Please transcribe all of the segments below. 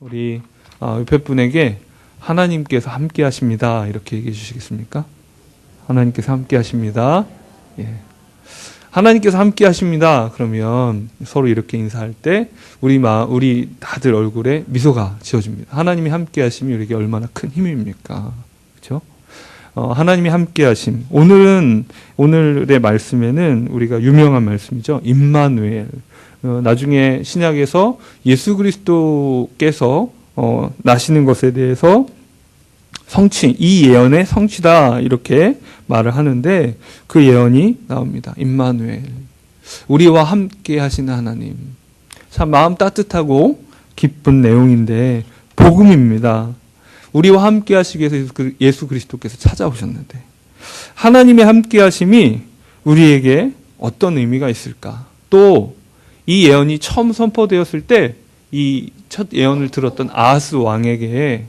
우리 옆에 분에게 하나님께서 함께 하십니다. 이렇게 얘기해 주시겠습니까? 하나님께서 함께 하십니다. 예. 하나님께서 함께 하십니다. 그러면 서로 이렇게 인사할 때 우리 다들 얼굴에 미소가 지어집니다. 하나님이 함께 하심이 우리에게 얼마나 큰 힘입니까? 그렇죠? 하나님이 함께 하심. 오늘의 말씀에는 우리가 유명한 말씀이죠. 임마누엘. 나중에 신약에서 예수 그리스도께서 나시는 것에 대해서 이 예언의 성취다 이렇게 말을 하는데 그 예언이 나옵니다. 임마누엘, 우리와 함께 하시는 하나님. 참 마음 따뜻하고 기쁜 내용인데 복음입니다. 우리와 함께 하시기 위해서 예수 그리스도께서 찾아오셨는데 하나님의 함께 하심이 우리에게 어떤 의미가 있을까? 또 이 예언이 처음 선포되었을 때 이 첫 예언을 들었던 아하스 왕에게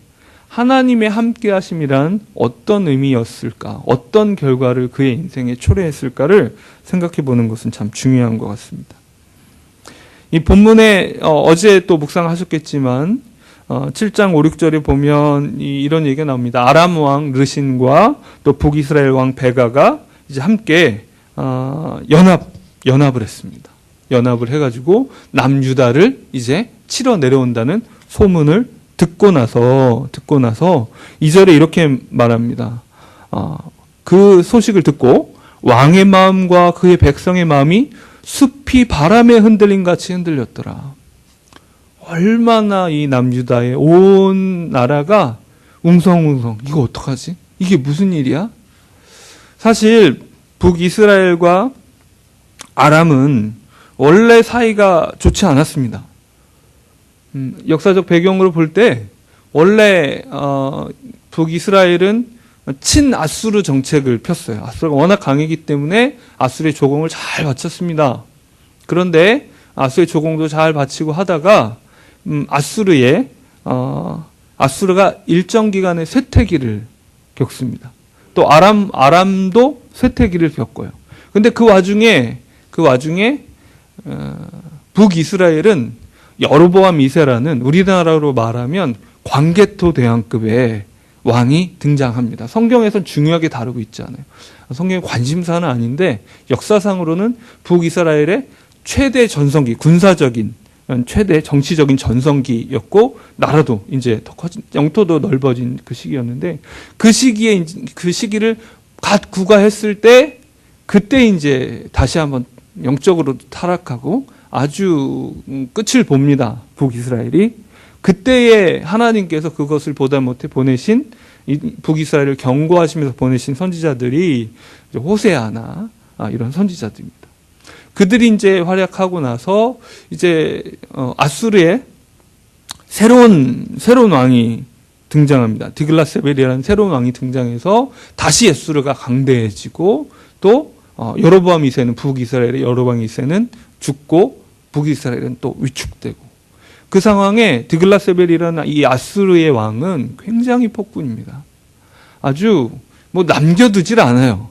하나님의 함께 하심이란 어떤 의미였을까? 어떤 결과를 그의 인생에 초래했을까를 생각해 보는 것은 참 중요한 것 같습니다. 이 본문에 어제 또 묵상하셨겠지만 7장 5, 6절에 보면 이런 얘기가 나옵니다. 아람 왕 르신과 또 북이스라엘 왕 베가가 이제 함께 연합을 했습니다. 연합을 해가지고 남유다를 이제 치러 내려온다는 소문을 듣고 나서 2절에 이렇게 말합니다. 그 소식을 듣고 왕의 마음과 그의 백성의 마음이 숲이 바람에 흔들림 같이 흔들렸더라. 얼마나 이 남유다의 온 나라가 웅성웅성, 이거 어떡하지? 이게 무슨 일이야? 사실 북이스라엘과 아람은 원래 사이가 좋지 않았습니다. 역사적 배경으로 볼 때 원래 북이스라엘은 친아수르 정책을 폈어요. 아수르가 워낙 강했기 때문에 아수르의 조공을 잘 바쳤습니다. 그런데 아수르의 조공도 잘 바치고 하다가 아수르가 일정 기간의 쇠퇴기를 겪습니다. 또 아람도 쇠퇴기를 겪어요. 근데 그 와중에 북이스라엘은 여로보암 2세라는 우리나라로 말하면 광개토 대왕급의 왕이 등장합니다. 성경에서는 중요하게 다루고 있지 않아요. 성경의 관심사는 아닌데 역사상으로는 북이스라엘의 최대 전성기, 군사적인 최대 정치적인 전성기였고 나라도 이제 더 커진, 영토도 넓어진 그 시기였는데 그 시기를 갓 구가했을 때 그때 이제 다시 한번 영적으로 타락하고 아주 끝을 봅니다. 북이스라엘이. 그때에 하나님께서 그것을 보다 못해 보내신 북이스라엘을 경고하시면서 보내신 선지자들이 호세아나 이런 선지자들입니다. 그들이 이제 활약하고 나서 이제 아수르의 새로운 왕이 등장합니다. 디글라세벨이라는 새로운 왕이 등장해서 다시 아수르가 강대해지고 또 여로보암 2세는 북이스라엘의 여로보암 2세는 죽고 북이스라엘은 또 위축되고 그 상황에 디글라세벨이라는 이 아수르의 왕은 굉장히 폭군입니다. 아주 남겨두질 않아요.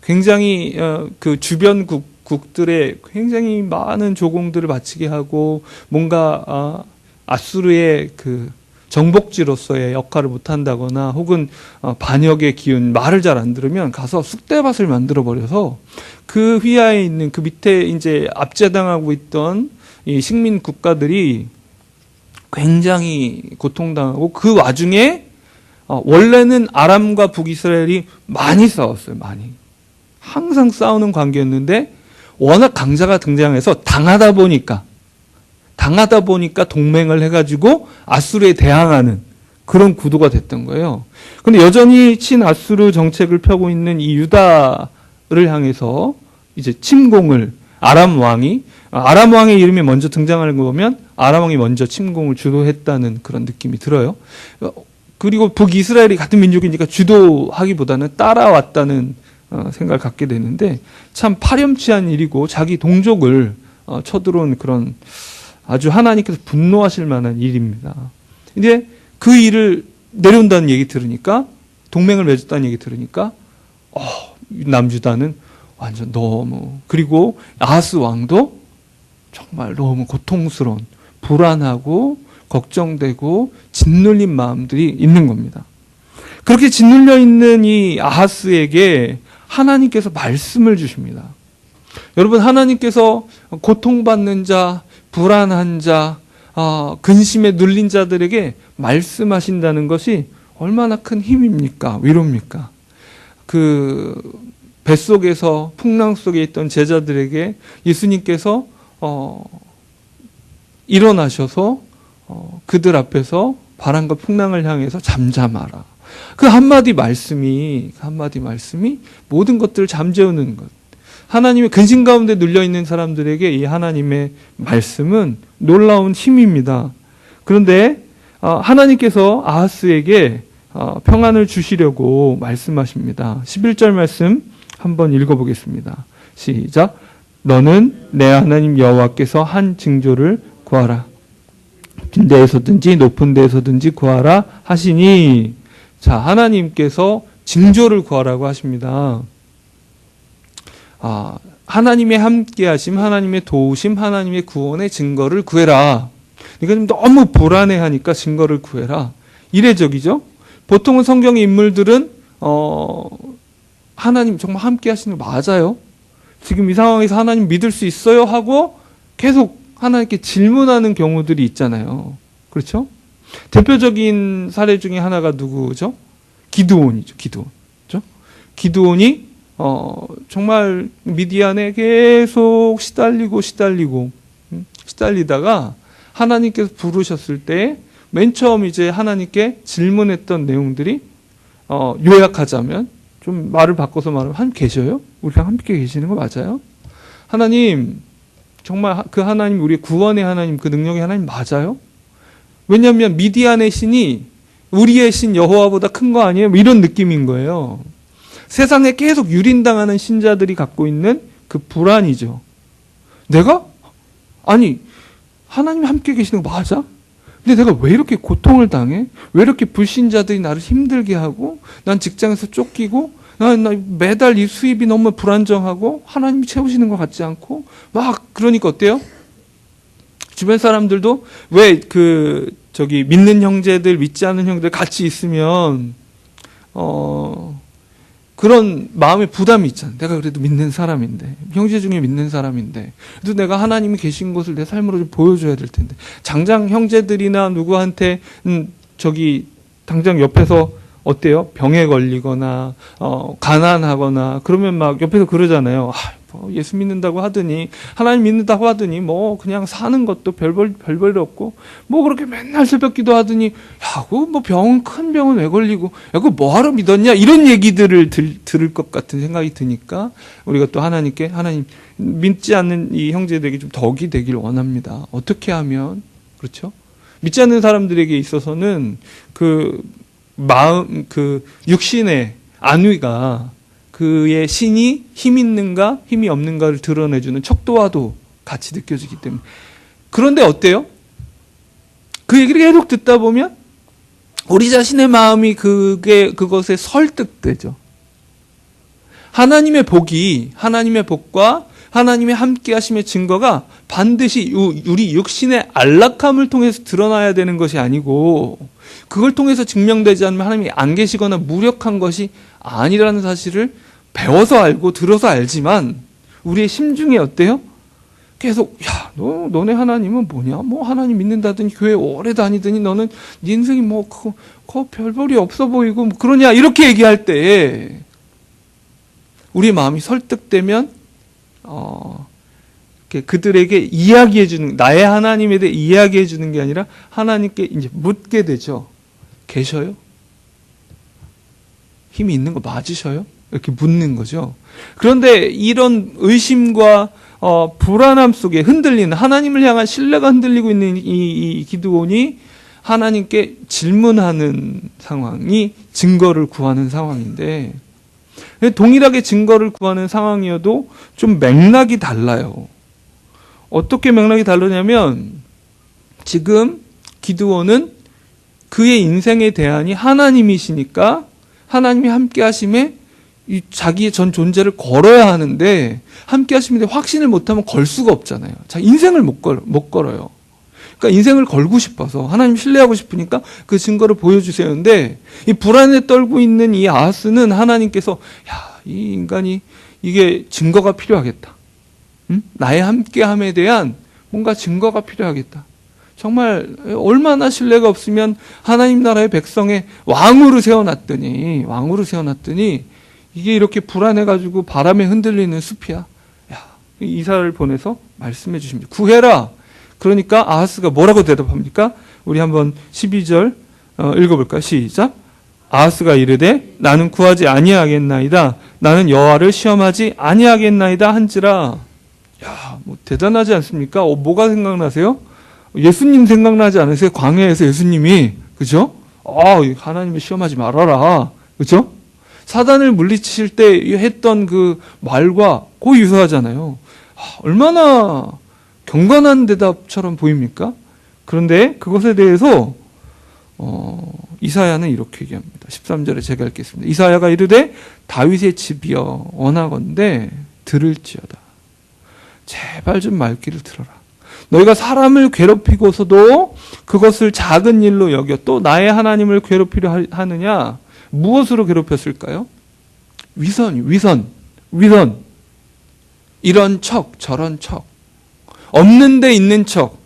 굉장히 그 주변 국들의 굉장히 많은 조공들을 바치게 하고 뭔가 아수르의 그 정복지로서의 역할을 못한다거나 혹은 반역의 기운, 말을 잘 안 들으면 가서 쑥대밭을 만들어 버려서 그 휘하에 있는 그 밑에 이제 압제당하고 있던 이 식민 국가들이 굉장히 고통당하고 그 와중에 원래는 아람과 북이스라엘이 많이 싸웠어요. 많이. 항상 싸우는 관계였는데 워낙 강자가 등장해서 당하다 보니까 동맹을 해가지고 아수르에 대항하는 그런 구도가 됐던 거예요. 그런데 여전히 친아수르 정책을 펴고 있는 이 유다를 향해서 이제 침공을 아람 왕의 이름이 먼저 등장하는 거 보면 아람 왕이 먼저 침공을 주도했다는 그런 느낌이 들어요. 그리고 북이스라엘이 같은 민족이니까 주도하기보다는 따라왔다는 생각을 갖게 되는데 참 파렴치한 일이고 자기 동족을 쳐들어온 그런 아주 하나님께서 분노하실 만한 일입니다. 이제 그 일을 내려온다는 얘기 들으니까 동맹을 맺었다는 얘기 들으니까 남유다는 완전 너무 그리고 아하스 왕도 정말 너무 고통스러운 불안하고 걱정되고 짓눌린 마음들이 있는 겁니다. 그렇게 짓눌려 있는 이 아하스에게 하나님께서 말씀을 주십니다. 여러분, 하나님께서 고통받는 자, 불안한 자, 근심에 눌린 자들에게 말씀하신다는 것이 얼마나 큰 힘입니까? 위로입니까? 그 뱃속에서 풍랑 속에 있던 제자들에게 예수님께서 일어나셔서 그들 앞에서 바람과 풍랑을 향해서 잠잠하라. 그 한마디 말씀이 모든 것들을 잠재우는 것. 하나님의 근심 가운데 눌려있는 사람들에게 이 하나님의 말씀은 놀라운 힘입니다. 그런데 하나님께서 아하스에게 평안을 주시려고 말씀하십니다. 11절 말씀 한번 읽어보겠습니다. 시작. 너는 내 하나님 여호와께서 한 징조를 구하라. 빈 데에서든지 높은 데에서든지 구하라 하시니, 자, 하나님께서 징조를 구하라고 하십니다. 하나님의 함께하심, 하나님의 도우심, 하나님의 구원의 증거를 구해라. 이건 너무 불안해하니까 증거를 구해라. 이례적이죠. 보통은 성경의 인물들은 하나님 정말 함께하시는 거 맞아요? 지금 이 상황에서 하나님 믿을 수 있어요? 하고 계속 하나님께 질문하는 경우들이 있잖아요. 그렇죠? 대표적인 사례 중에 하나가 누구죠? 기드온이죠. 기드온이 정말 미디안에 계속 시달리다가 하나님께서 부르셨을 때 맨 처음 이제 하나님께 질문했던 내용들이 요약하자면, 좀 말을 바꿔서 말하면, 하나님 계셔요? 우리랑 함께 계시는 거 맞아요? 하나님, 정말 그 하나님, 우리 구원의 하나님, 그 능력의 하나님 맞아요? 왜냐하면 미디안의 신이 우리의 신 여호와보다 큰 거 아니에요? 이런 느낌인 거예요. 세상에 계속 유린당하는 신자들이 갖고 있는 그 불안이죠. 내가? 아니, 하나님 함께 계시는 거 맞아? 근데 내가 왜 이렇게 고통을 당해? 왜 이렇게 불신자들이 나를 힘들게 하고, 난 직장에서 쫓기고, 난 매달 이 수입이 너무 불안정하고, 하나님이 채우시는 것 같지 않고, 막, 그러니까 어때요? 주변 사람들도 왜 믿는 형제들, 믿지 않는 형제들 같이 있으면, 그런 마음의 부담이 있잖아요. 내가 그래도 믿는 사람인데, 형제 중에 믿는 사람인데, 그래도 내가 하나님이 계신 곳을 내 삶으로 좀 보여줘야 될 텐데, 장장 형제들이나 누구한테 당장 옆에서 어때요? 병에 걸리거나 가난하거나 그러면 막 옆에서 그러잖아요. 예수 믿는다고 하더니, 하나님 믿는다고 하더니 뭐 그냥 사는 것도 별볼 없고, 뭐 그렇게 맨날 새벽 기도하더니, 야, 큰 병은 왜 걸리고, 야, 그거 뭐하러 믿었냐, 이런 얘기들을 들을 것 같은 생각이 드니까 우리가 또 하나님 믿지 않는 이 형제들에게 좀 덕이 되길 원합니다. 어떻게 하면, 그렇죠? 믿지 않는 사람들에게 있어서는 그 육신의 안위가, 그의 신이 힘 있는가 힘이 없는가를 드러내주는 척도와도 같이 느껴지기 때문에. 그런데 어때요? 그 얘기를 계속 듣다 보면 우리 자신의 마음이 그것에 설득되죠. 하나님의 복과 하나님의 함께하심의 증거가 반드시 우리 육신의 안락함을 통해서 드러나야 되는 것이 아니고, 그걸 통해서 증명되지 않으면 하나님이 안 계시거나 무력한 것이 아니라는 사실을 배워서 알고 들어서 알지만, 우리의 심중에 어때요? 계속, 야, 너네 하나님은 뭐냐? 뭐 하나님 믿는다더니 교회 오래 다니더니 너는 네 인생이 별볼이 없어 보이고 뭐 그러냐? 이렇게 얘기할 때 우리 마음이 설득되면 그들에게 이야기해주는, 나의 하나님에 대해 이야기해주는 게 아니라 하나님께 이제 묻게 되죠. 계셔요? 힘이 있는 거 맞으셔요? 이렇게 묻는 거죠. 그런데 이런 의심과 불안함 속에 흔들리는, 하나님을 향한 신뢰가 흔들리고 있는 이 기드온이 하나님께 질문하는 상황이 증거를 구하는 상황인데, 동일하게 증거를 구하는 상황이어도 좀 맥락이 달라요. 어떻게 맥락이 다르냐면, 지금 기드온은 그의 인생의 대안이 하나님이시니까 하나님이 함께 하심에 자기의 전 존재를 걸어야 하는데, 함께 하심에 대해 확신을 못하면 걸 수가 없잖아요. 자, 인생을 못 걸어요. 그러니까 인생을 걸고 싶어서 하나님 신뢰하고 싶으니까 그 증거를 보여주세요. 근데 이 불안에 떨고 있는 이 아하스는 하나님께서 이 인간이 이게 증거가 필요하겠다. 나의 함께함에 대한 뭔가 증거가 필요하겠다. 정말 얼마나 신뢰가 없으면 하나님 나라의 백성의 왕으로 세워놨더니 이게 이렇게 불안해가지고 바람에 흔들리는 숲이야. 이사를 보내서 말씀해 주십니다. 구해라. 그러니까 아하스가 뭐라고 대답합니까? 우리 한번 12절 읽어볼까요? 시작. 아하스가 이르되 나는 구하지 아니하겠나이다. 나는 여호와를 시험하지 아니하겠나이다 한지라. 뭐 대단하지 않습니까? 뭐가 생각나세요? 예수님 생각나지 않으세요? 광야에서 예수님이, 그죠? 하나님을 시험하지 말아라. 그죠? 사단을 물리치실 때 했던 그 말과 거의 유사하잖아요. 얼마나 경건한 대답처럼 보입니까? 그런데 그것에 대해서 이사야는 이렇게 얘기합니다. 13절에 제가 읽겠습니다. 이사야가 이르되 다윗의 집이여 원하건대 들을지어다. 제발 좀 말귀를 들어라. 너희가 사람을 괴롭히고서도 그것을 작은 일로 여겨 또 나의 하나님을 괴롭히려 하느냐? 무엇으로 괴롭혔을까요? 위선. 이런 척, 저런 척. 없는 데 있는 척.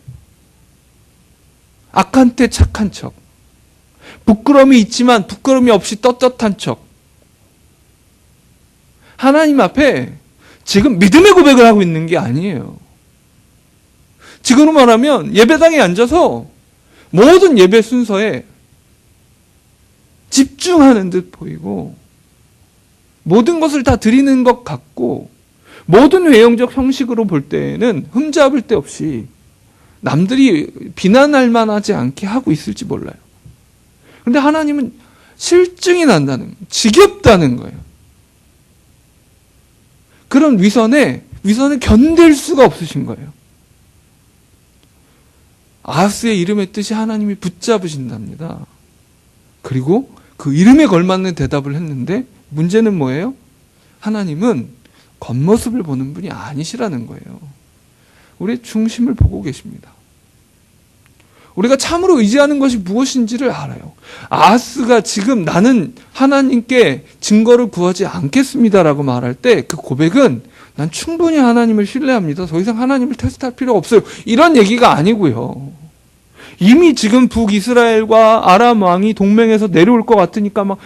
악한 때 착한 척. 부끄러움이 있지만 부끄러움이 없이 떳떳한 척. 하나님 앞에 지금 믿음의 고백을 하고 있는 게 아니에요. 지금으로 말하면 예배당에 앉아서 모든 예배 순서에 집중하는 듯 보이고 모든 것을 다 드리는 것 같고 모든 외형적 형식으로 볼 때에는 흠잡을 데 없이 남들이 비난할 만하지 않게 하고 있을지 몰라요. 그런데 하나님은 실증이 난다는 거예요. 지겹다는 거예요. 그런 위선에 견딜 수가 없으신 거예요. 아하스의 이름의 뜻이 하나님이 붙잡으신답니다. 그리고 그 이름에 걸맞는 대답을 했는데 문제는 뭐예요? 하나님은 겉모습을 보는 분이 아니시라는 거예요. 우리의 중심을 보고 계십니다. 우리가 참으로 의지하는 것이 무엇인지를 알아요. 아하스가 지금 나는 하나님께 증거를 구하지 않겠습니다라고 말할 때 그 고백은 난 충분히 하나님을 신뢰합니다. 더 이상 하나님을 테스트할 필요가 없어요. 이런 얘기가 아니고요. 이미 지금 북이스라엘과 아람 왕이 동맹에서 내려올 것 같으니까 막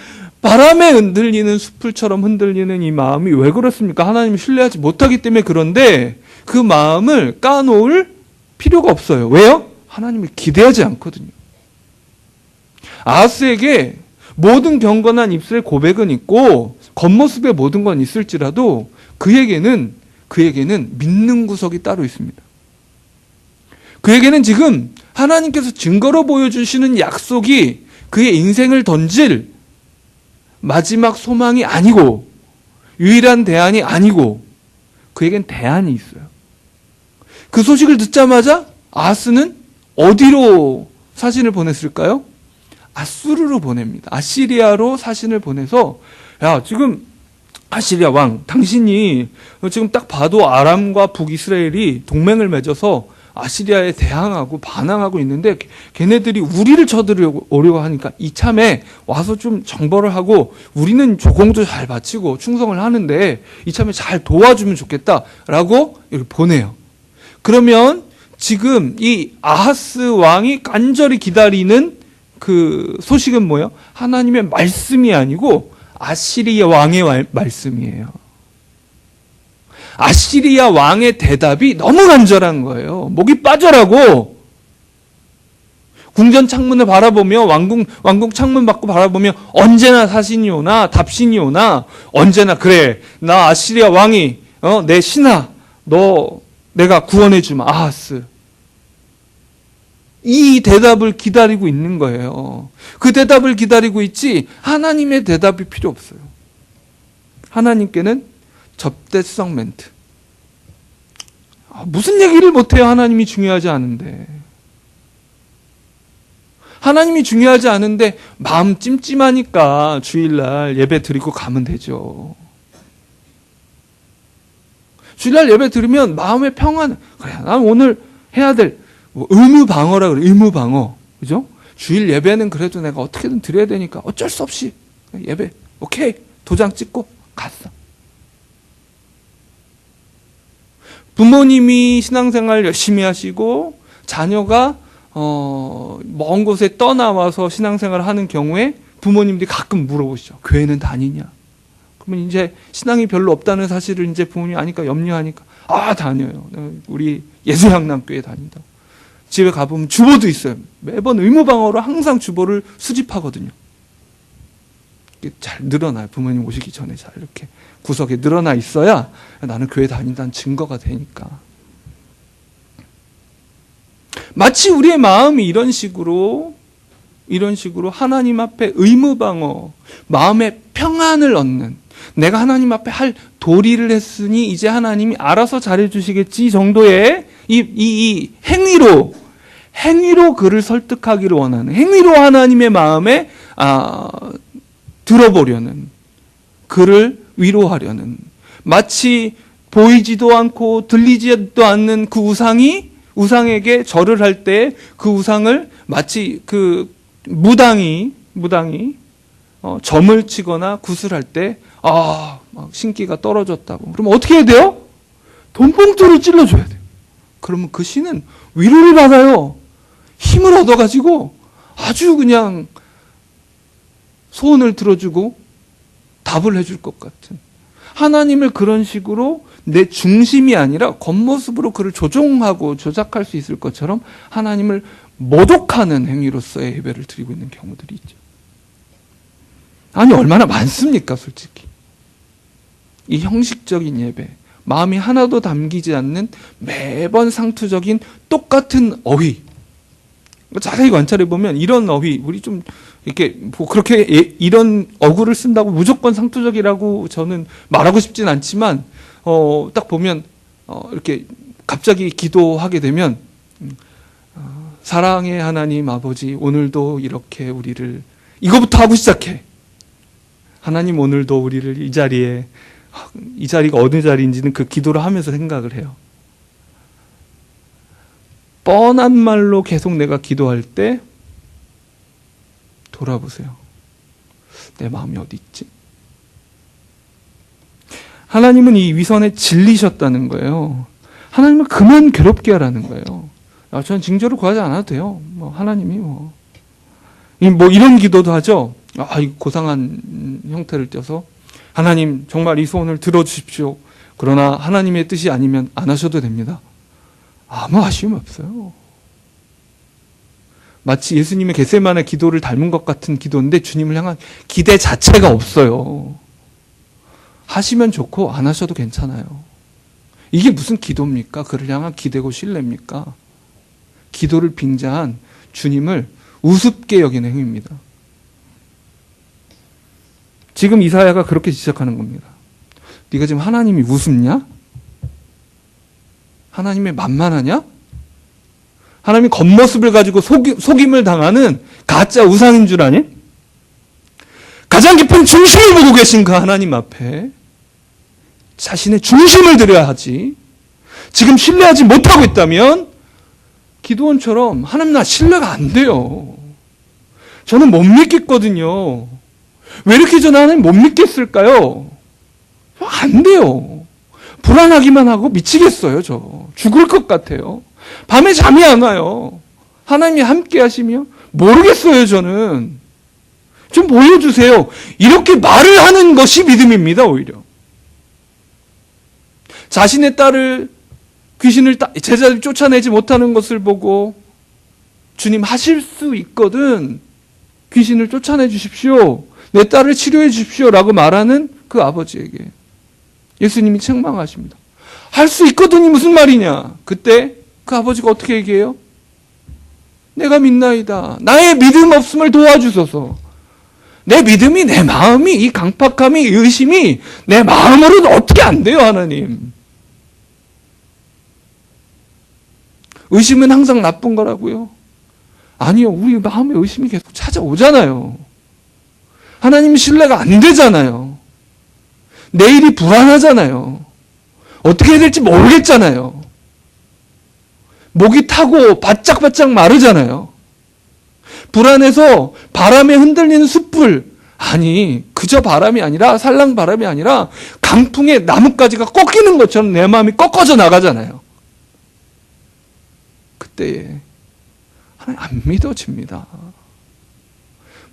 바람에 흔들리는 숲을처럼 흔들리는 이 마음이 왜 그렇습니까? 하나님을 신뢰하지 못하기 때문에. 그런데 그 마음을 까놓을 필요가 없어요. 왜요? 하나님을 기대하지 않거든요. 아하스에게 모든 경건한 입술의 고백은 있고 겉모습에 모든 건 있을지라도 그에게는 믿는 구석이 따로 있습니다. 그에게는 지금 하나님께서 증거로 보여주시는 약속이 그의 인생을 던질 마지막 소망이 아니고 유일한 대안이 아니고 그에겐 대안이 있어요. 그 소식을 듣자마자 아하스는 어디로 사신을 보냈을까요? 아수르로 보냅니다. 아시리아로 사신을 보내서 지금 아시리아 왕 당신이 지금 딱 봐도 아람과 북이스라엘이 동맹을 맺어서 아시리아에 대항하고 반항하고 있는데 걔네들이 우리를 쳐들어오려고 하니까 이참에 와서 좀 정벌을 하고 우리는 조공도 잘 바치고 충성을 하는데 이참에 잘 도와주면 좋겠다라고 이렇게 보내요. 그러면 지금 이 아하스 왕이 간절히 기다리는 그 소식은 뭐예요? 하나님의 말씀이 아니고 아시리아 왕의 말씀이에요. 아시리아 왕의 대답이 너무 간절한 거예요. 목이 빠져라고. 궁전 창문을 바라보며 왕궁 창문 밖을 바라보며 언제나 사신이 오나 답신이 오나 언제나 그래 나 아시리아 왕이 내 신하 너 내가 구원해 주마 아하스. 이 대답을 기다리고 있는 거예요. 그 대답을 기다리고 있지 하나님의 대답이 필요 없어요. 하나님께는 접대성 멘트. 무슨 얘기를 못해요? 하나님이 중요하지 않은데. 하나님이 중요하지 않은데 마음 찜찜하니까 주일날 예배 드리고 가면 되죠. 주일날 예배 드리면 마음의 평안. 그래, 난 오늘 해야 될 뭐 의무방어라 그래. 의무방어. 그죠? 주일 예배는 그래도 내가 어떻게든 드려야 되니까 어쩔 수 없이 예배. 오케이. 도장 찍고 갔어. 부모님이 신앙생활 열심히 하시고 자녀가 먼 곳에 떠나와서 신앙생활을 하는 경우에 부모님들이 가끔 물어보시죠. 교회는 다니냐? 그러면 이제 신앙이 별로 없다는 사실을 이제 부모님이 아니까 염려하니까 다녀요. 우리 예수향남교회 다닌다고. 집에 가보면 주보도 있어요. 매번 의무방어로 항상 주보를 수집하거든요. 잘 늘어나요. 부모님 오시기 전에 잘 이렇게 구석에 늘어나 있어야 나는 교회 다닌다는 증거가 되니까. 마치 우리의 마음이 이런 식으로 하나님 앞에 의무방어, 마음의 평안을 얻는, 내가 하나님 앞에 할 도리를 했으니 이제 하나님이 알아서 잘해주시겠지 정도의 이 행위로 그를 설득하기를 원하는, 행위로 하나님의 마음에 들어보려는, 그를 위로하려는, 마치 보이지도 않고 들리지도 않는 그 우상에게 절을 할 때 그 우상을 마치 그 무당이 점을 치거나 구슬할 때 막 신기가 떨어졌다고. 그럼 어떻게 해야 돼요? 돈봉투를 찔러줘야 돼요. 그러면 그 신은 위로를 받아요. 힘을 얻어가지고 아주 그냥 소원을 들어주고 답을 해줄 것 같은, 하나님을 그런 식으로 내 중심이 아니라 겉모습으로 그를 조종하고 조작할 수 있을 것처럼 하나님을 모독하는 행위로서의 예배를 드리고 있는 경우들이 있죠. 아니 얼마나 많습니까 솔직히. 이 형식적인 예배, 마음이 하나도 담기지 않는 매번 상투적인 똑같은 어휘. 자세히 관찰해 보면 이런 어휘, 우리 좀 이렇게 뭐 그렇게 이런 어구를 쓴다고 무조건 상투적이라고 저는 말하고 싶진 않지만 딱 보면 이렇게 갑자기 기도하게 되면 사랑의 하나님 아버지 오늘도 이렇게 우리를, 이거부터 하고 시작해. 하나님 오늘도 우리를 이 자리가 어느 자리인지는 그 기도를 하면서 생각을 해요. 뻔한 말로 계속 내가 기도할 때 돌아보세요. 내 마음이 어디 있지? 하나님은 이 위선에 질리셨다는 거예요. 하나님은 그만 괴롭게 하라는 거예요. 저는 징조를 구하지 않아도 돼요. 하나님이 이런 기도도 하죠. 이 고상한 형태를 떼서 하나님 정말 이 소원을 들어주십시오. 그러나 하나님의 뜻이 아니면 안 하셔도 됩니다. 아무 아쉬움 없어요. 마치 예수님의 겟세마네 기도를 닮은 것 같은 기도인데 주님을 향한 기대 자체가 없어요. 하시면 좋고 안 하셔도 괜찮아요. 이게 무슨 기도입니까? 그를 향한 기대고 신뢰입니까? 기도를 빙자한 주님을 우습게 여기는 행위입니다. 지금 이사야가 그렇게 지적하는 겁니다. 네가 지금 하나님이 우습냐? 하나님의 만만하냐? 하나님이 겉모습을 가지고 속임을 당하는 가짜 우상인 줄 아니? 가장 깊은 중심을 보고 계신 그 하나님 앞에 자신의 중심을 드려야 하지. 지금 신뢰하지 못하고 있다면 기도원처럼 하나님 나 신뢰가 안 돼요. 저는 못 믿겠거든요. 왜 이렇게 저는 하나님 못 믿겠을까요? 안 돼요. 불안하기만 하고 미치겠어요. 저 죽을 것 같아요. 밤에 잠이 안 와요. 하나님이 함께 하시며 모르겠어요. 저는 좀 보여주세요. 이렇게 말을 하는 것이 믿음입니다. 오히려 자신의 딸을 귀신을 제자들이 쫓아내지 못하는 것을 보고 주님 하실 수 있거든. 귀신을 쫓아내 주십시오. 내 딸을 치료해 주십시오. 라고 말하는 그 아버지에게 예수님이 책망하십니다. 할 수 있거든이 무슨 말이냐. 그때 그 아버지가 어떻게 얘기해요? 내가 믿나이다. 나의 믿음 없음을 도와주소서. 내 믿음이, 내 마음이, 이 강팍함이, 이 의심이 내 마음으로는 어떻게 안 돼요, 하나님. 의심은 항상 나쁜 거라고요? 아니요. 우리 마음에 의심이 계속 찾아오잖아요. 하나님 신뢰가 안 되잖아요. 내일이 불안하잖아요. 어떻게 해야 될지 모르겠잖아요. 목이 타고 바짝바짝 마르잖아요. 불안해서 바람에 흔들리는 숯불, 아니 그저 바람이 아니라 살랑 바람이 아니라 강풍에 나뭇가지가 꺾이는 것처럼 내 마음이 꺾어져 나가잖아요. 그때 하나님 안 믿어집니다.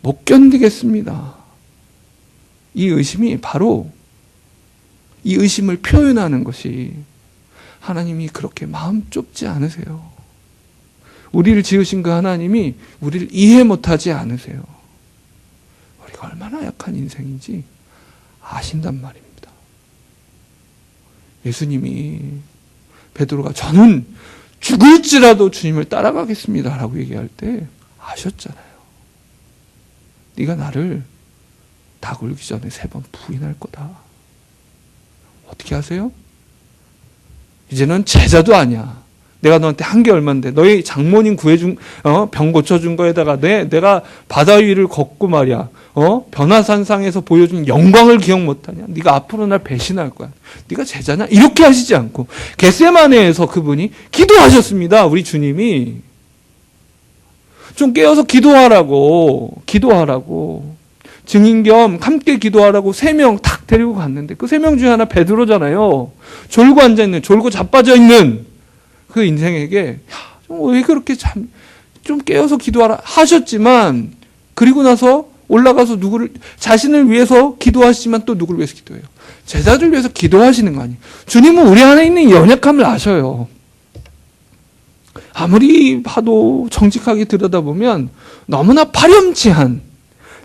못 견디겠습니다. 이 의심이 바로 이 의심을 표현하는 것이 하나님이 그렇게 마음 좁지 않으세요. 우리를 지으신 그 하나님이 우리를 이해 못하지 않으세요. 우리가 얼마나 약한 인생인지 아신단 말입니다. 예수님이 베드로가 저는 죽을지라도 주님을 따라가겠습니다 라고 얘기할 때 아셨잖아요. 네가 나를 닭 울기 전에 3번 부인할 거다. 어떻게 하세요? 이제는 제자도 아니야. 내가 너한테 한 게 얼만데 너희 장모님 구해준 병 고쳐준 거에다가 내가 바다 위를 걷고 말이야. 변화산상에서 보여준 영광을 기억 못하냐? 네가 앞으로 날 배신할 거야. 네가 제자냐? 이렇게 하시지 않고 겟세마네에서 그분이 기도하셨습니다. 우리 주님이 좀 깨어서 기도하라고 증인 겸 함께 기도하라고 3명 탁 데리고 갔는데 그 3명 중에 하나 베드로잖아요. 졸고 앉아있는, 졸고 자빠져있는 그 인생에게 왜 그렇게 좀 깨어서 기도하라 하셨지만 그리고 나서 올라가서 자신을 위해서 기도하시지만 또 누구를 위해서 기도해요? 제자들 위해서 기도하시는 거 아니에요. 주님은 우리 안에 있는 연약함을 아셔요. 아무리 봐도 정직하게 들여다보면 너무나 파렴치한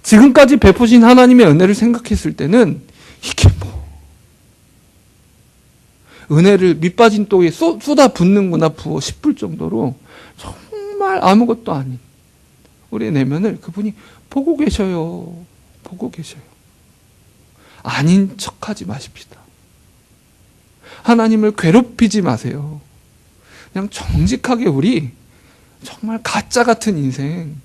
지금까지 베푸신 하나님의 은혜를 생각했을 때는 이게 은혜를 밑빠진 독에 쏟아 붓는구나 부어 싶을 정도로 정말 아무것도 아닌 우리의 내면을 그분이 보고 계셔요. 보고 계셔요. 아닌 척하지 마십시다. 하나님을 괴롭히지 마세요. 그냥 정직하게 우리 정말 가짜 같은 인생,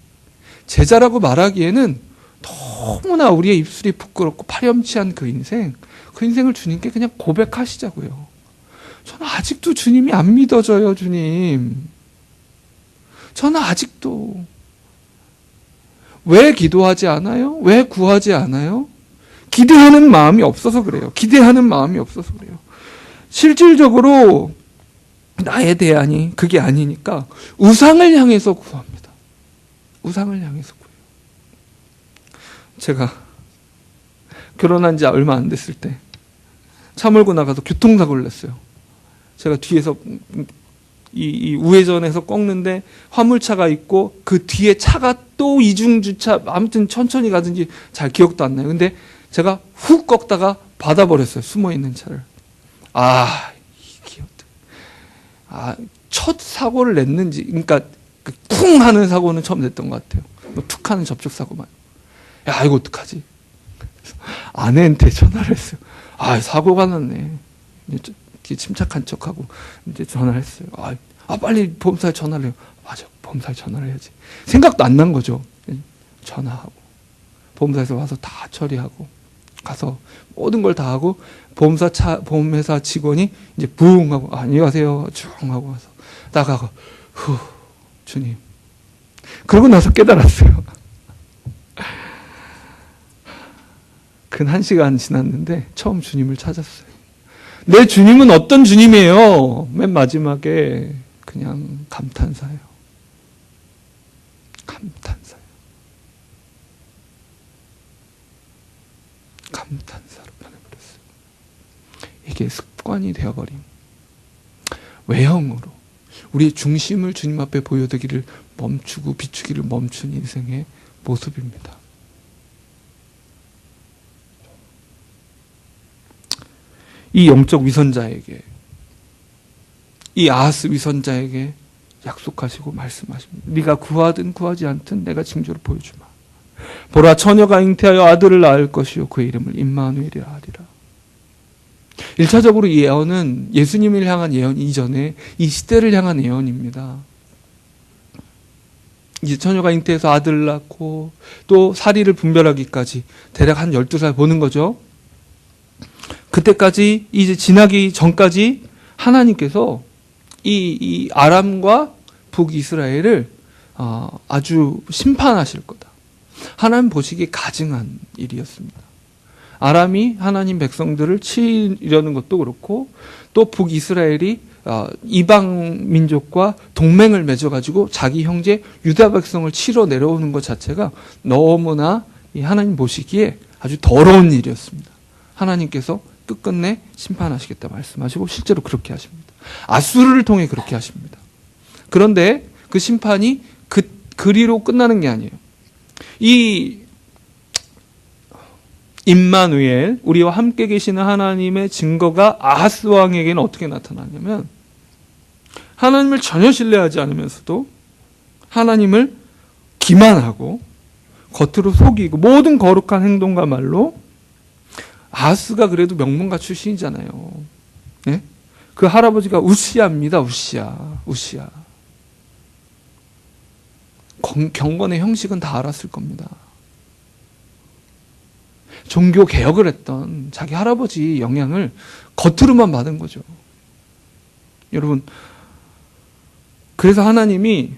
제자라고 말하기에는 너무나 우리의 입술이 부끄럽고 파렴치한 그 인생을 주님께 그냥 고백하시자고요. 저는 아직도 주님이 안 믿어져요, 주님. 저는 아직도. 왜 기도하지 않아요? 왜 구하지 않아요? 기대하는 마음이 없어서 그래요. 기대하는 마음이 없어서 그래요. 실질적으로 나의 대안이 그게 아니니까 우상을 향해서 구합니다. 우상을 향해서 구해요. 제가 결혼한 지 얼마 안 됐을 때 차 몰고 나가서 교통사고를 냈어요. 제가 뒤에서 이 우회전에서 꺾는데 화물차가 있고 그 뒤에 차가 또 이중주차, 아무튼 천천히 가든지 잘 기억도 안 나요. 근데 제가 훅 꺾다가 받아버렸어요. 숨어있는 차를. 첫 사고를 냈는지, 그러니까 쿵 하는 사고는 처음 냈던 것 같아요. 툭 하는 접촉사고만. 야, 이거 어떡하지? 아내한테 전화를 했어요. 사고가 났네. 침착한 척하고 이제 전화를 했어요. 빨리 보험사에 전화를 해요. 맞아, 보험사에 전화를 해야지. 생각도 안 난 거죠. 전화하고 보험사에서 와서 다 처리하고 가서 모든 걸 다 하고 보험회사 직원이 이제 부웅 하고 안녕하세요 쭉 하고 와서 나가고 주님. 그러고 나서 깨달았어요. 근 1시간 지났는데 처음 주님을 찾았어요. 내 주님은 어떤 주님이에요? 맨 마지막에 그냥 감탄사예요. 감탄사예요. 감탄사로 변해버렸어요. 이게 습관이 되어버린 외형으로 우리의 중심을 주님 앞에 보여드기를 멈추고 비추기를 멈춘 인생의 모습입니다. 이 영적 위선자에게, 이 아하스 위선자에게 약속하시고 말씀하십니다. 네가 구하든 구하지 않든 내가 징조를 보여주마. 보라, 처녀가 잉태하여 아들을 낳을 것이요 그 이름을 임마누엘이라 하리라. 1차적으로 이 예언은 예수님을 향한 예언 이전에 이 시대를 향한 예언입니다. 이제 처녀가 잉태해서 아들을 낳고 또 사리를 분별하기까지 대략 한 12살 보는 거죠. 그때까지 이제 지나기 전까지 하나님께서 이 아람과 북이스라엘을 아주 심판하실 거다. 하나님 보시기에 가증한 일이었습니다. 아람이 하나님 백성들을 치려는 것도 그렇고 또 북이스라엘이 이방 민족과 동맹을 맺어가지고 자기 형제 유다 백성을 치러 내려오는 것 자체가 너무나 이 하나님 보시기에 아주 더러운 일이었습니다. 하나님께서 끝끝내 심판하시겠다 말씀하시고 실제로 그렇게 하십니다. 아수르를 통해 그렇게 하십니다. 그런데 그 심판이 그리로 끝나는 게 아니에요. 이 임마누엘, 우리와 함께 계시는 하나님의 증거가 아하스 왕에게는 어떻게 나타나냐면 하나님을 전혀 신뢰하지 않으면서도 하나님을 기만하고 겉으로 속이고 모든 거룩한 행동과 말로, 아하스가 그래도 명문가 출신이잖아요. 네? 그 할아버지가 우시야입니다. 우시야. 경건의 형식은 다 알았을 겁니다. 종교 개혁을 했던 자기 할아버지 영향을 겉으로만 받은 거죠. 여러분, 그래서 하나님이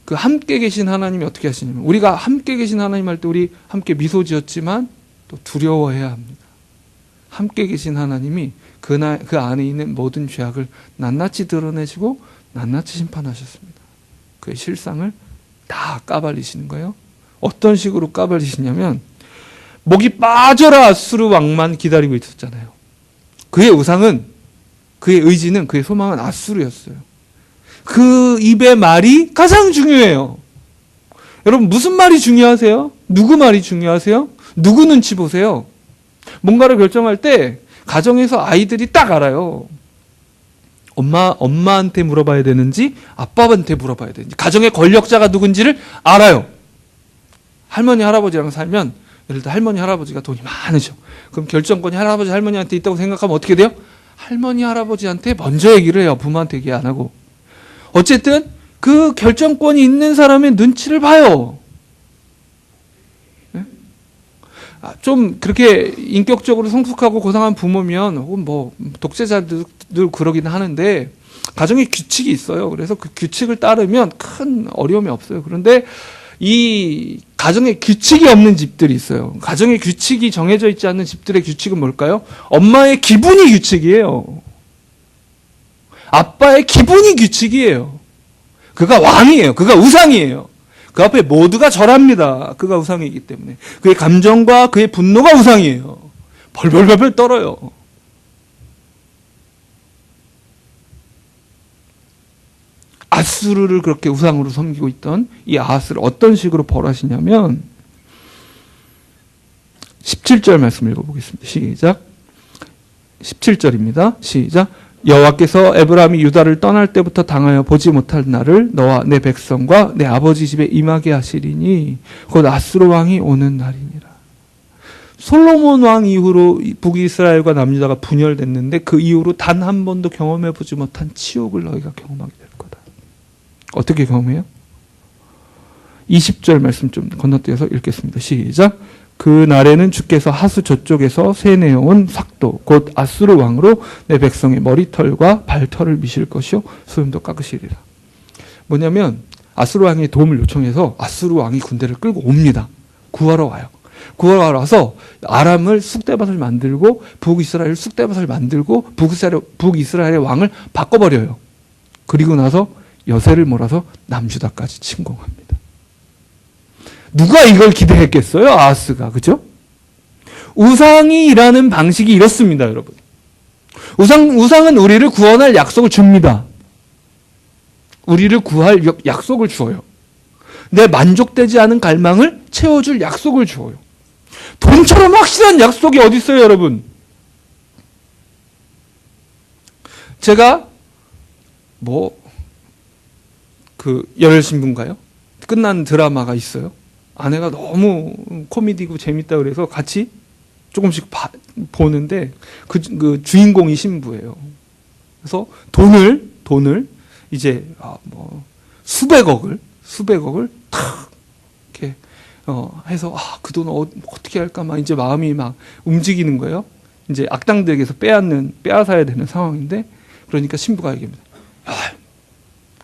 그 함께 계신 하나님이 어떻게 하시냐면, 우리가 함께 계신 하나님 할 때 우리 함께 미소 지었지만 또 두려워해야 합니다. 함께 계신 하나님이 그 안에 있는 모든 죄악을 낱낱이 드러내시고 낱낱이 심판하셨습니다. 그의 실상을 다 까발리시는 거예요. 어떤 식으로 까발리시냐면, 목이 빠져라 아수르 왕만 기다리고 있었잖아요. 그의 우상은, 그의 의지는, 그의 소망은 아수르였어요. 그 입의 말이 가장 중요해요. 여러분, 무슨 말이 중요하세요? 누구 말이 중요하세요? 누구 눈치 보세요? 뭔가를 결정할 때 가정에서 아이들이 딱 알아요. 엄마한테 물어봐야 되는지 아빠한테 물어봐야 되는지, 가정의 권력자가 누군지를 알아요. 할머니 할아버지랑 살면, 예를 들어 할머니 할아버지가 돈이 많으셔. 그럼 결정권이 할아버지 할머니한테 있다고 생각하면 어떻게 돼요? 할머니 할아버지한테 먼저 얘기를 해요. 부모한테 얘기 안 하고. 어쨌든 그 결정권이 있는 사람의 눈치를 봐요. 네? 좀 그렇게 인격적으로 성숙하고 고상한 부모면, 혹은 뭐 독재자들 그러긴 하는데, 가정에 규칙이 있어요. 그래서 그 규칙을 따르면 큰 어려움이 없어요. 그런데 이 가정에 규칙이 없는 집들이 있어요. 가정에 규칙이 정해져 있지 않는 집들의 규칙은 뭘까요? 엄마의 기분이 규칙이에요. 아빠의 기분이 규칙이에요. 그가 왕이에요. 그가 우상이에요. 그 앞에 모두가 절합니다. 그가 우상이기 때문에. 그의 감정과 그의 분노가 우상이에요. 벌벌벌 떨어요. 아수르를 그렇게 우상으로 섬기고 있던 이 아하스를 어떤 식으로 벌하시냐면, 17절 말씀 읽어보겠습니다. 시작. 17절입니다. 시작. 여호와께서 에브라임이 유다를 떠날 때부터 당하여 보지 못할 날을 너와 내 백성과 내 아버지 집에 임하게 하시리니 곧 아수르 왕이 오는 날이니라. 솔로몬 왕 이후로 북이스라엘과 남유다가 분열됐는데, 그 이후로 단 한 번도 경험해보지 못한 치욕을 너희가 경험하게 될 거다. 어떻게 경험해요? 20절 말씀 좀 건너뛰어서 읽겠습니다. 시작. 그 날에는 주께서 하수 저쪽에서 새내어온 삭도 곧 아수르 왕으로 내 백성의 머리털과 발털을 미실 것이요 소염도 깎으시리라. 뭐냐면, 아수르 왕의 도움을 요청해서 아수르 왕이 군대를 끌고 옵니다. 구하러 와요. 구하러 와서 아람을 쑥대밭을 만들고 북이스라엘 쑥대밭을 만들고 북이스라엘의 왕을 바꿔버려요. 그리고 나서 여세를 몰아서 남유다까지 침공합니다. 누가 이걸 기대했겠어요? 아하스가. 그죠? 우상이 일하는 방식이 이렇습니다, 여러분. 우상은 우리를 구원할 약속을 줍니다. 우리를 구할 약속을 주어요. 내 만족되지 않은 갈망을 채워줄 약속을 주어요. 돈처럼 확실한 약속이 어디 있어요, 여러분? 제가 열혈신분가요? 끝난 드라마가 있어요. 아내가 너무 코미디고 재밌다 그래서 같이 조금씩 보는데, 그 주인공이 신부예요. 그래서 돈을 이제 수백억을 탁 이렇게 해서 그 돈을 어떻게 할까 막 이제 마음이 막 움직이는 거예요. 이제 악당들에게서 빼앗아야 되는 상황인데, 그러니까 신부가 얘기합니다.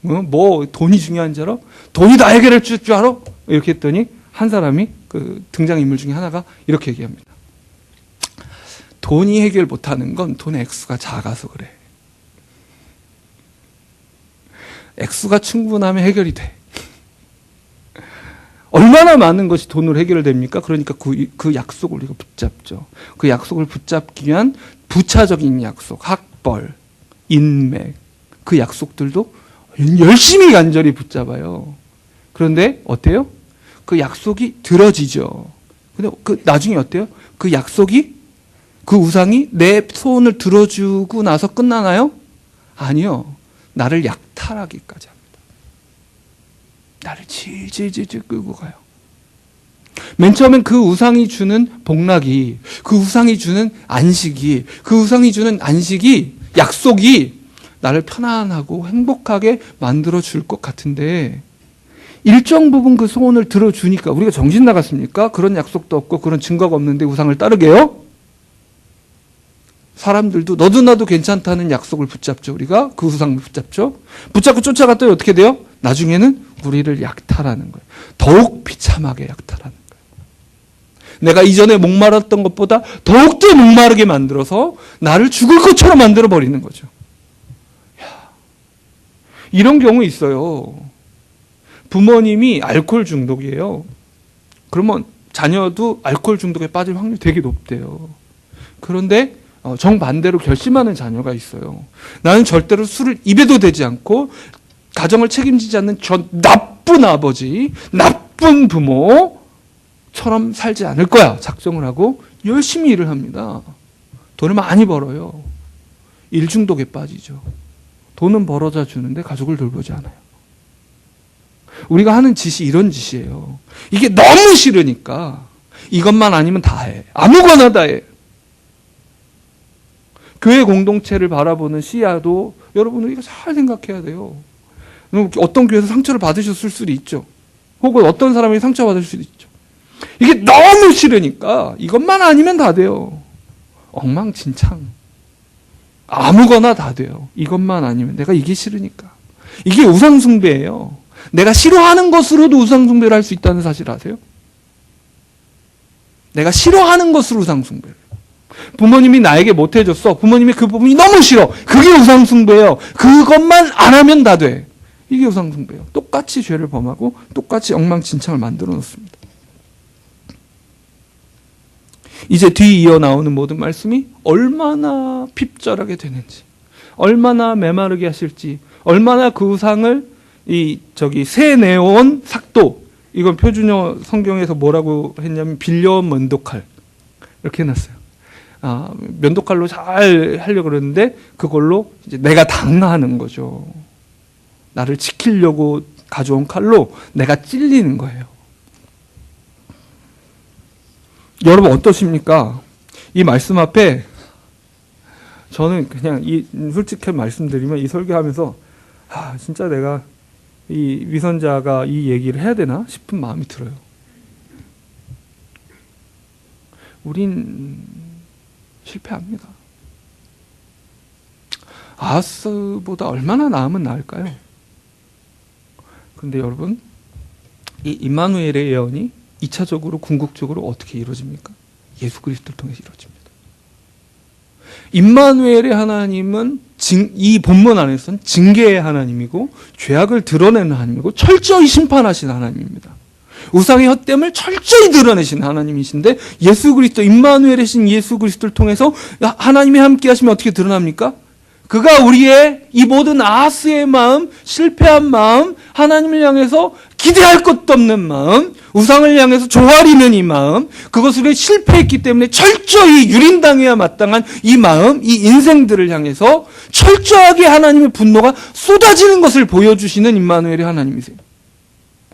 뭐 돈이 중요한 줄 알아? 돈이 다 해결해 줄 줄 알아? 이렇게 했더니 한 사람이 그 등장인물 중에 하나가 이렇게 얘기합니다. 돈이 해결 못하는 건 돈의 액수가 작아서 그래. 액수가 충분하면 해결이 돼. 얼마나 많은 것이 돈으로 해결됩니까? 그러니까 그 약속을 우리가 붙잡죠. 그 약속을 붙잡기 위한 부차적인 약속, 학벌, 인맥, 그 약속들도 열심히 간절히 붙잡아요. 그런데 어때요? 그 약속이 들어지죠. 근데 그 나중에 어때요? 그 약속이, 그 우상이 내 소원을 들어주고 나서 끝나나요? 아니요. 나를 약탈하기까지 합니다. 나를 질질질질 끌고 가요. 맨 처음엔 그 우상이 주는 복락이, 그 우상이 주는 안식이, 그 우상이 주는 안식이, 약속이 나를 편안하고 행복하게 만들어 줄 것 같은데, 일정 부분 그 소원을 들어주니까 우리가 정신 나갔습니까? 그런 약속도 없고 그런 증거가 없는데 우상을 따르게요? 사람들도 너도 나도 괜찮다는 약속을 붙잡죠. 우리가 그 우상을 붙잡죠. 붙잡고 쫓아갔더니 어떻게 돼요? 나중에는 우리를 약탈하는 거예요. 더욱 비참하게 약탈하는 거예요. 내가 이전에 목마랐던 것보다 더욱더 목마르게 만들어서 나를 죽을 것처럼 만들어버리는 거죠. 이런 경우 있어요. 부모님이 알코올 중독이에요. 그러면 자녀도 알코올 중독에 빠질 확률이 되게 높대요. 그런데 정반대로 결심하는 자녀가 있어요. 나는 절대로 술을 입에도 대지 않고 가정을 책임지지 않는 저 나쁜 아버지, 나쁜 부모처럼 살지 않을 거야 작정을 하고 열심히 일을 합니다. 돈을 많이 벌어요. 일 중독에 빠지죠. 돈은 벌어다 주는데 가족을 돌보지 않아요. 우리가 하는 짓이 이런 짓이에요. 이게 너무 싫으니까 이것만 아니면 다 해. 아무거나 다 해. 교회 공동체를 바라보는 시야도 여러분 우리가 잘 생각해야 돼요. 어떤 교회에서 상처를 받으셨을 수도 있죠. 혹은 어떤 사람이 상처받을 수도 있죠. 이게 너무 싫으니까 이것만 아니면 다 돼요. 엉망진창. 아무거나 다 돼요. 이것만 아니면. 내가 이게 싫으니까. 이게 우상숭배예요. 내가 싫어하는 것으로도 우상숭배를 할 수 있다는 사실 아세요? 내가 싫어하는 것으로 우상숭배를. 부모님이 나에게 못해줬어. 부모님이 그 부분이 너무 싫어. 그게 우상숭배예요. 그것만 안 하면 다 돼. 이게 우상숭배예요. 똑같이 죄를 범하고 똑같이 엉망진창을 만들어 놓습니다. 이제 뒤 이어 나오는 모든 말씀이 얼마나 핍절하게 되는지, 얼마나 메마르게 하실지, 얼마나 그 우상을 세내온 삭도, 이건 표준어 성경에서 뭐라고 했냐면 빌려온 면도칼 이렇게 해놨어요. 면도칼로 잘 하려고 그러는데 그걸로 이제 내가 당하는 거죠. 나를 지키려고 가져온 칼로 내가 찔리는 거예요. 여러분 어떠십니까? 이 말씀 앞에 저는 그냥 솔직히 말씀드리면 이 설교하면서 진짜 내가 이 위선자가 이 얘기를 해야 되나 싶은 마음이 들어요. 우린 실패합니다. 아하스보다 얼마나 나으면 나을까요? 그런데 여러분, 이 임마누엘의 예언이 2차적으로 궁극적으로 어떻게 이루어집니까? 예수 그리스도를 통해서 이루어집니다. 임마누엘의 하나님은 이 본문 안에서는 징계의 하나님이고 죄악을 드러내는 하나님이고 철저히 심판하신 하나님입니다. 우상의 헛됨을 철저히 드러내신 하나님이신데 예수 그리스도, 임마누엘이신 예수 그리스도를 통해서 하나님이 함께 하시면 어떻게 드러납니까? 그가 우리의 이 모든 아하스의 마음, 실패한 마음, 하나님을 향해서 기대할 것도 없는 마음, 우상을 향해서 조아리는 이 마음, 그것을 실패했기 때문에 철저히 유린당해야 마땅한 이 마음, 이 인생들을 향해서 철저하게 하나님의 분노가 쏟아지는 것을 보여주시는 임마누엘의 하나님이세요.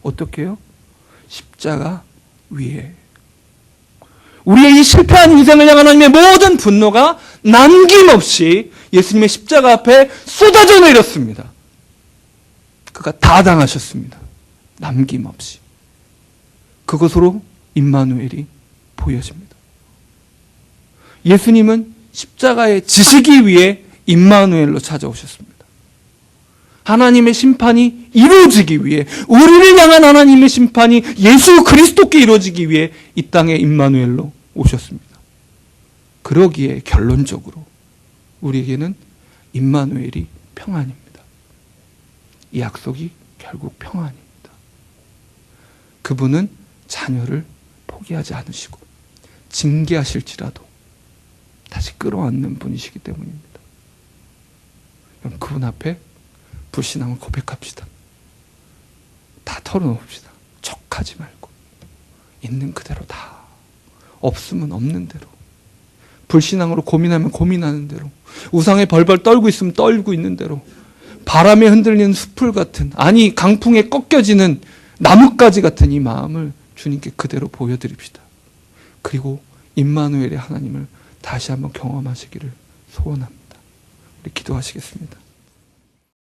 어떻게 해요? 십자가 위에 우리의 이 실패한 인생을 향한 하나님의 모든 분노가 남김없이 예수님의 십자가 앞에 쏟아져 내렸습니다. 그가 다 당하셨습니다. 남김없이. 그것으로 임마누엘이 보여집니다. 예수님은 십자가에 지시기 위해 임마누엘로 찾아오셨습니다. 하나님의 심판이 이루어지기 위해, 우리를 향한 하나님의 심판이 예수 그리스도께 이루어지기 위해 이 땅에 임마누엘로 오셨습니다. 그러기에 결론적으로 우리에게는 임마누엘이 평안입니다. 이 약속이 결국 평안입니다. 그분은 자녀를 포기하지 않으시고 징계하실지라도 다시 끌어안는 분이시기 때문입니다. 그럼 그분 앞에 불신앙을 고백합시다. 다 털어놓읍시다. 척하지 말고 있는 그대로 다, 없으면 없는 대로, 불신앙으로 고민하면 고민하는 대로, 우상에 벌벌 떨고 있으면 떨고 있는 대로, 바람에 흔들리는 숲을 같은, 아니 강풍에 꺾여지는 나뭇가지 같은 이 마음을 주님께 그대로 보여드립시다. 그리고 임마누엘의 하나님을 다시 한번 경험하시기를 소원합니다. 우리 기도하시겠습니다.